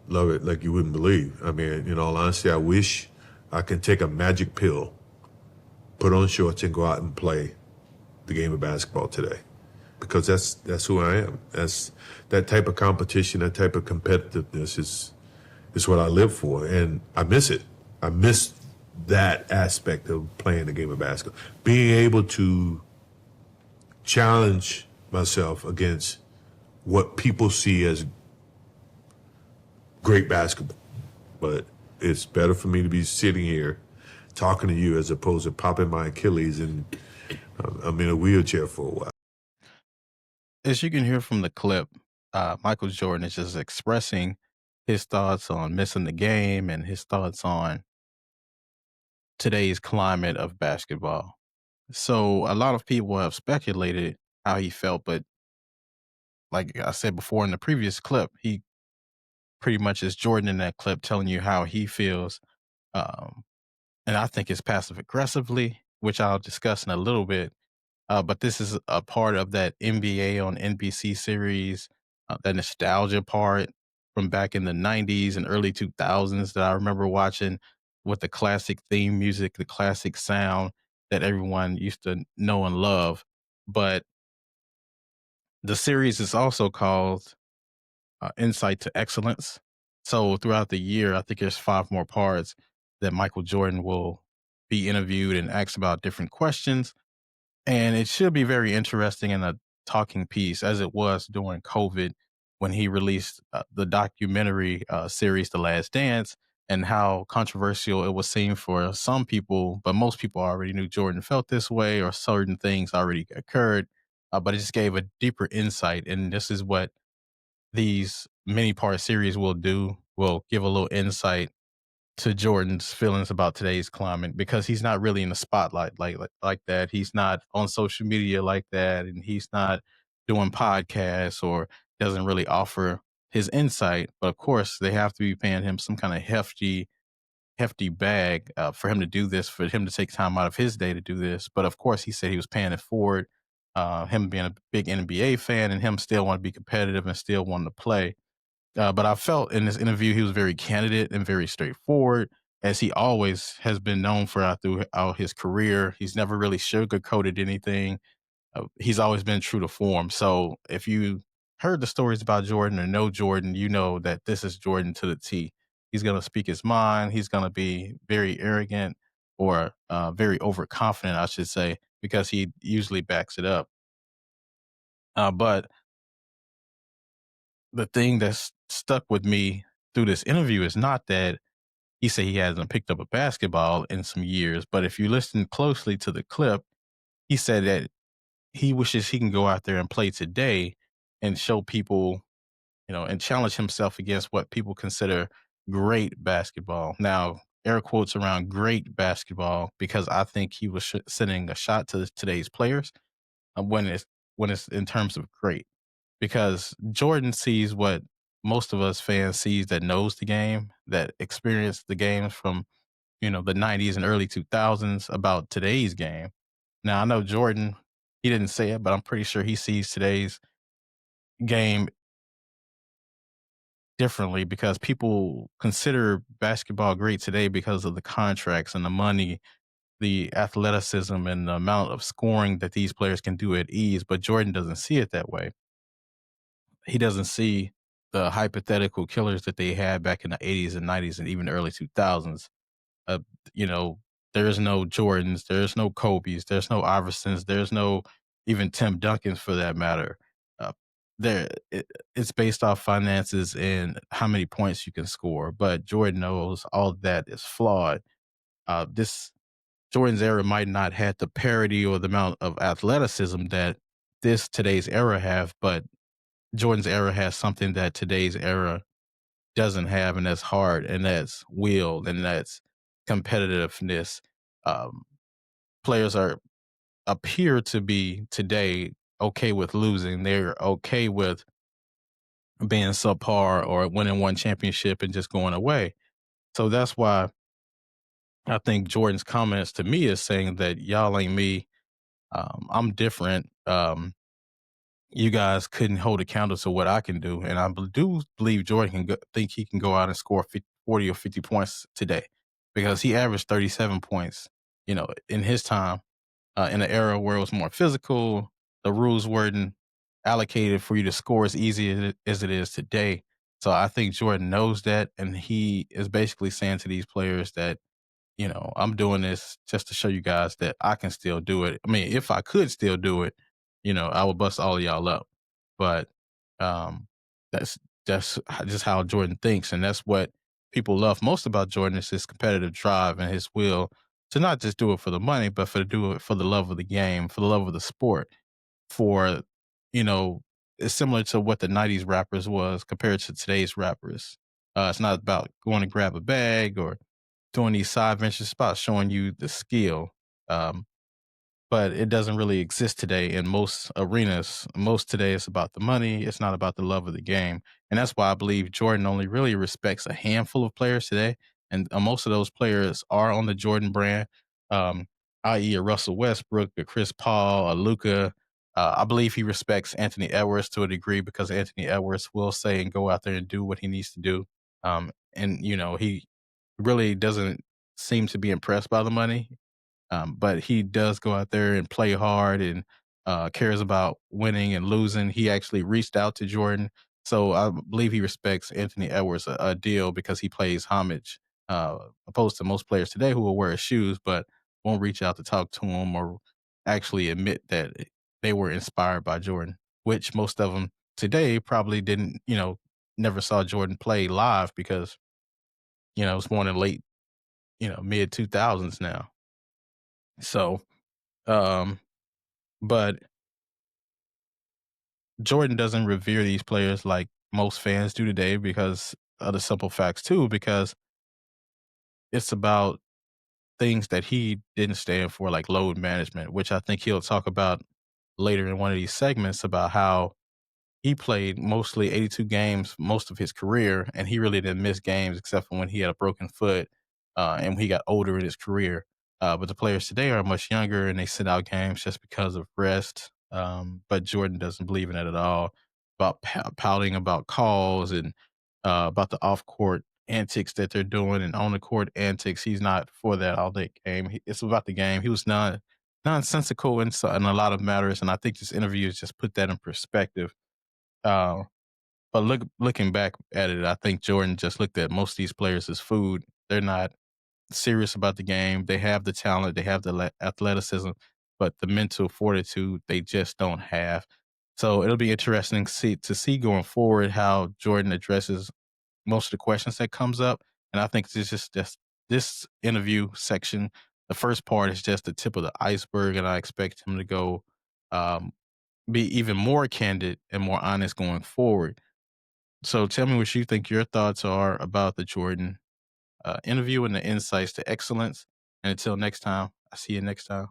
Love it like you wouldn't believe. I mean, in all honesty, I wish I can take a magic pill, put on shorts, and go out and play the game of basketball today, because that's who I am. That's that type of competition, that type of competitiveness is what I live for, and I miss it. I miss that aspect of playing the game of basketball, being able to challenge myself against what people see as great basketball. But it's better for me to be sitting here talking to you as opposed to popping my Achilles and I'm in a wheelchair for a while. As you can hear from the clip, Michael Jordan is just expressing his thoughts on missing the game and his thoughts on today's climate of basketball. So a lot of people have speculated how he felt, but like I said before in the previous clip, he pretty much is Jordan in that clip telling you how he feels. Um, and I think it's passive aggressively, which I'll discuss in a little bit. But this is a part of that NBA on NBC series, that nostalgia part from back in the 90s and early 2000s that I remember watching with the classic theme music, the classic sound that everyone used to know and love. But the series is also called Insight to Excellence. So throughout the year, I think there's 5 more parts that Michael Jordan will be interviewed and asked about different questions, and it should be very interesting and a talking piece, as it was during COVID when he released the documentary series, The Last Dance, and how controversial it was seen for some people, but most people already knew Jordan felt this way or certain things already occurred. But it just gave a deeper insight. And this is what these mini part series will do, will give a little insight to Jordan's feelings about today's climate, because he's not really in the spotlight like that. He's not on social media like that, and he's not doing podcasts or doesn't really offer his insight. But of course, they have to be paying him some kind of hefty bag for him to do this, for him to take time out of his day to do this. But of course, he said he was paying it forward. Him being a big NBA fan and him still want to be competitive and still wanting to play. But I felt in this interview he was very candid and very straightforward, as he always has been known for throughout his career. He's never really sugarcoated anything. He's always been true to form. So if you heard the stories about Jordan or know Jordan, you know that this is Jordan to the T. He's going to speak his mind. He's going to be very arrogant or very overconfident, I should say, because he usually backs it up. But the thing that's stuck with me through this interview is not that he said he hasn't picked up a basketball in some years, but if you listen closely to the clip, he said that he wishes he can go out there and play today and show people, and challenge himself against what people consider great basketball. Now, air quotes around great basketball, because I think he was sending a shot to today's players when it's in terms of great, because Jordan sees what most of us fans sees that knows the game, that experienced the games from, the 90s and early 2000s about today's game. Now, I know Jordan, he didn't say it, but I'm pretty sure he sees today's game differently, because people consider basketball great today because of the contracts and the money, the athleticism, and the amount of scoring that these players can do at ease. But Jordan doesn't see it that way. He doesn't see the hypothetical killers that they had back in the 80s and 90s and even the early 2000s. Uh, you know, there's no Jordans, there's no Kobe's, there's no Iversons, there's no even Tim Duncans for that matter. Uh, it's based off finances and how many points you can score. But Jordan knows all that is flawed. This Jordan's era might not have the parity or the amount of athleticism that this today's era have, but Jordan's era has something that today's era doesn't have, and that's hard, and that's will, and that's competitiveness. Um, Players appear to be today okay with losing. They're okay with being subpar or winning one championship and just going away. So that's why I think Jordan's comments to me is saying that y'all ain't me. I'm different. you guys couldn't hold a candle to what I can do, and do believe Jordan think he can go out and score 40 or 50 points today because he averaged 37 points, in his time in an era where it was more physical. The rules weren't allocated for you to score as easy as it is today. So I think Jordan knows that, and he is basically saying to these players that, I'm doing this just to show you guys that I can still do it. I mean, if I could still do it, I would bust all of y'all up. But um, that's just how Jordan thinks, and that's what people love most about Jordan is his competitive drive and his will to not just do it for the money, but for to do it for the love of the game, for the love of the sport. For you know, it's similar to what the '90s rappers was compared to today's rappers. It's not about going to grab a bag or doing these side ventures. It's about showing you the skill. Um, but it doesn't really exist today in most arenas. Most today it's about the money. It's not about the love of the game. And that's why I believe Jordan only really respects a handful of players today. And most of those players are on the Jordan brand, um, i.e., a Russell Westbrook, a Chris Paul, a Luca. I believe he respects Anthony Edwards to a degree because Anthony Edwards will say and go out there and do what he needs to do. And he really doesn't seem to be impressed by the money. But he does go out there and play hard and cares about winning and losing. He actually reached out to Jordan. So I believe he respects Anthony Edwards a deal because he plays homage, opposed to most players today who will wear his shoes but won't reach out to talk to him or actually admit that they were inspired by Jordan, which most of them today probably didn't, never saw Jordan play live because, it's born in late, mid 2000s now. So, um, but Jordan doesn't revere these players like most fans do today because of the simple facts too, because it's about things that he didn't stand for, like load management, which I think he'll talk about later in one of these segments about how he played mostly 82 games most of his career, and he really didn't miss games except for when he had a broken foot and when he got older in his career. But the players today are much younger and they sit out games just because of rest. But Jordan doesn't believe in it at all. About pouting about calls and about the off court antics that they're doing and on the court antics. He's not for that all day game. It's about the game. He was nonsensical in a lot of matters, and I think this interview has just put that in perspective. uh, but looking back at it, I think Jordan just looked at most of these players as food. They're not serious about the game. They have the talent, they have the athleticism, but the mental fortitude they just don't have. So it'll be interesting to see going forward how Jordan addresses most of the questions that comes up. And I think it's just this interview section. The first part is just the tip of the iceberg, and I expect him to go um, be even more candid and more honest going forward. So tell me what you think your thoughts are about the Jordan interview and the insights to excellence. And until next time, I see you next time.